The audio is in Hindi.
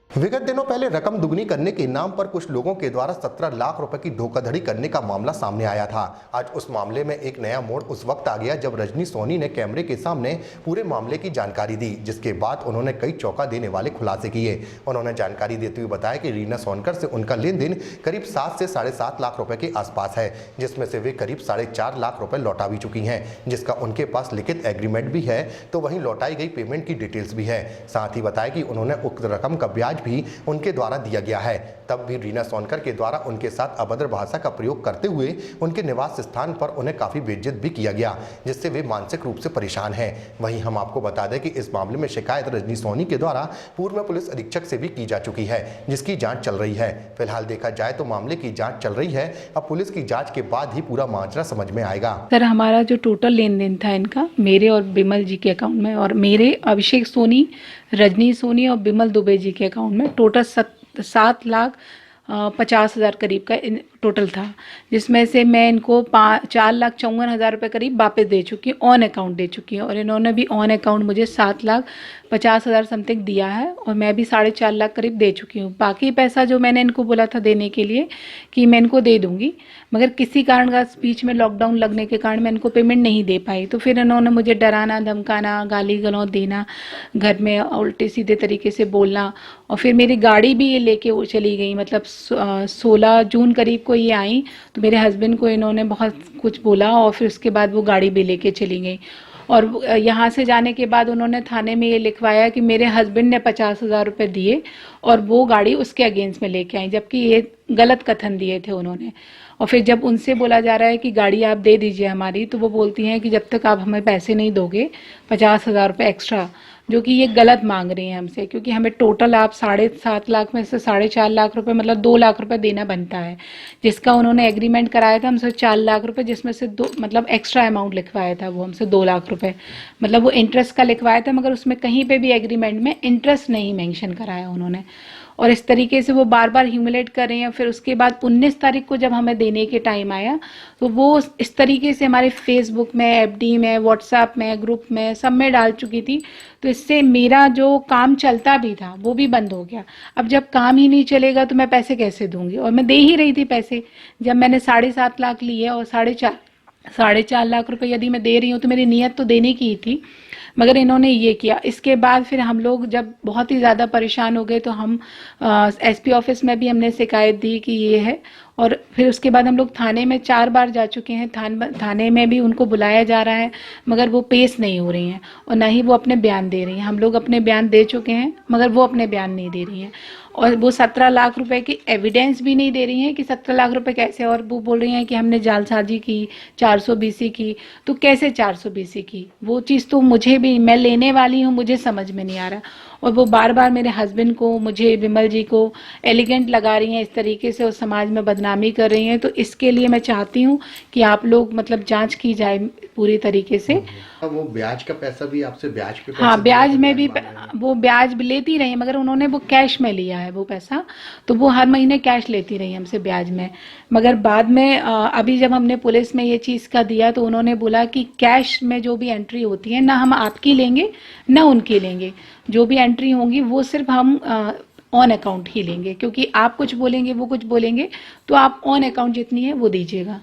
विगत दिनों पहले रकम दुगनी करने के नाम पर कुछ लोगों के द्वारा 17 लाख रुपए की धोखाधड़ी करने का मामला सामने आया था। आज उस मामले में एक नया मोड़ उस वक्त आ गया जब रजनी सोनी ने कैमरे के सामने पूरे मामले की जानकारी दी, जिसके बाद उन्होंने कई चौंका देने वाले खुलासे किए। उन्होंने जानकारी देते हुए बताया कि रीना सोनकर से उनका लेन देन करीब 7 से 7.5 लाख रुपए के आसपास है, जिसमें से वे करीब 4.5 लाख रुपए लौटा भी चुकी हैं, जिसका उनके पास लिखित एग्रीमेंट भी है, तो वहीं लौटाई गई पेमेंट की डिटेल्स भी है। साथ ही बताया कि उन्होंने उक्त रकम का ब्याज भी उनके द्वारा दिया गया है। तब भी रीना सोनकर के द्वारा उनके साथ अभद्र भाषा का प्रयोग करते हुए उनके निवास स्थान पर उन्हें काफी बेइज्जत भी किया गया, जिससे वे मानसिक रूप से परेशान हैं। वहीं हम आपको बता दें कि इस मामले में शिकायत रजनी सोनी के द्वारा पूर्व में पुलिस अधीक्षक से भी की जा चुकी है, जिसकी जांच चल रही है। फिलहाल देखा जाए तो मामले की जांच चल रही है। अब पुलिस की जांच के बाद ही पूरा माजरा समझ में आएगा। सर, हमारा जो टोटल लेन देन था इनका, मेरे और बिमल जी के अकाउंट में, और मेरे अभिषेक सोनी, रजनी सोनी और बिमल दुबे जी के अकाउंट में टोटल 7,50,000 करीब का टोटल था, जिसमें से मैं इनको 4,54,000 रुपये करीब वापस दे चुकी हूँ, ऑन अकाउंट दे चुकी हूँ। और इन्होंने भी ऑन अकाउंट मुझे 7,50,000 समथिंग दिया है, और मैं भी 4.5 लाख करीब दे चुकी हूँ। बाकी पैसा जो मैंने इनको बोला था देने के लिए कि मैं इनको दे दूँगी, मगर किसी कारण का बीच में लॉकडाउन लगने के कारण मैं इनको पेमेंट नहीं दे पाई। तो फिर इन्होंने मुझे डराना, धमकाना, गाली गलौज देना, घर में उल्टे सीधे तरीके से बोलना, और फिर मेरी गाड़ी भी ये लेके वो चली गई। मतलब 16 जून करीब को ये आई, तो मेरे हस्बैंड को इन्होंने बहुत कुछ बोला, और फिर उसके बाद वो गाड़ी भी लेके चली गई। और यहाँ से जाने के बाद उन्होंने थाने में ये लिखवाया कि मेरे हस्बैंड ने 50,000 रुपये दिए और वो गाड़ी उसके अगेंस्ट में लेके आई, जबकि ये गलत कथन दिए थे उन्होंने। और फिर जब उनसे बोला जा रहा है कि गाड़ी आप दे दीजिए हमारी, तो वो बोलती हैं कि जब तक आप हमें पैसे नहीं दोगे 50,000 रुपये एक्स्ट्रा, जो कि ये गलत मांग रही हैं हमसे, क्योंकि हमें टोटल आप 7.5 लाख में से 4.5 लाख रुपए, मतलब 2 लाख रुपए देना बनता है, जिसका उन्होंने एग्रीमेंट कराया था हमसे 4 लाख रुपए, जिसमें से 2 मतलब एक्स्ट्रा अमाउंट लिखवाया था वो हमसे 2 लाख रुपए, मतलब वो इंटरेस्ट का लिखवाया था, मगर उसमें कहीं पे भी एग्रीमेंट में इंटरेस्ट नहीं मेंशन कराया उन्होंने। और इस तरीके से वो बार बार ह्यूमिलेट कर रहे हैं। फिर उसके बाद 19 तारीख को जब हमें देने के टाइम आया, तो वो इस तरीके से हमारे फेसबुक में, एफडी में, व्हाट्सएप में, ग्रुप में, सब में डाल चुकी थी। तो इससे मेरा जो काम चलता भी था वो भी बंद हो गया। अब जब काम ही नहीं चलेगा तो मैं पैसे कैसे दूंगी, और मैं दे ही रही थी पैसे। जब मैंने 7.5 लाख लिए और 4.5 लाख रुपए यदि मैं दे रही हूँ, तो मेरी नीयत तो देने की ही थी, मगर इन्होंने ये किया। इसके बाद फिर हम लोग जब बहुत ही ज़्यादा परेशान हो गए, तो हम एसपी ऑफिस में भी हमने शिकायत दी कि ये है, और फिर उसके बाद हम लोग थाने में 4 बार जा चुके हैं। थाने में भी उनको बुलाया जा रहा है, मगर वो पेश नहीं हो रही हैं, और ना ही वो अपने बयान दे रही हैं। हम लोग अपने बयान दे चुके हैं, मगर वो अपने बयान नहीं दे रही हैं, और वो 17 लाख रुपए की एविडेंस भी नहीं दे रही हैं कि 17 लाख रुपए कैसे। और वो बोल रही हैं कि हमने जालसाजी की, 420 की। तो कैसे 420 की? वो चीज़ तो मुझे भी, मैं लेने वाली हूँ, मुझे समझ में नहीं आ रहा। और वो बार बार मेरे हस्बैंड को, मुझे, बिमल जी को एलिगेंट लगा रही हैं इस तरीके से, और समाज में बदनामी कर रही हैं। तो इसके लिए मैं चाहती हूँ कि आप लोग मतलब जांच की जाए पूरी तरीके से। वो ब्याज का पैसा भी आपसे, ब्याज पे हाँ, ब्याज में भी वो ब्याज भी लेती रही, मगर उन्होंने वो कैश में लिया है वो पैसा, तो वो हर महीने कैश लेती रही हमसे ब्याज में। मगर बाद में अभी जब हमने पुलिस में ये चीज़ का दिया, तो उन्होंने बोला कि कैश में जो भी एंट्री होती है ना हम आपकी लेंगे ना उनकी लेंगे, जो भी एंट्री होंगी वो सिर्फ हम ऑन अकाउंट ही लेंगे, क्योंकि आप कुछ बोलेंगे वो कुछ बोलेंगे, तो आप ऑन अकाउंट जितनी है वो दीजिएगा।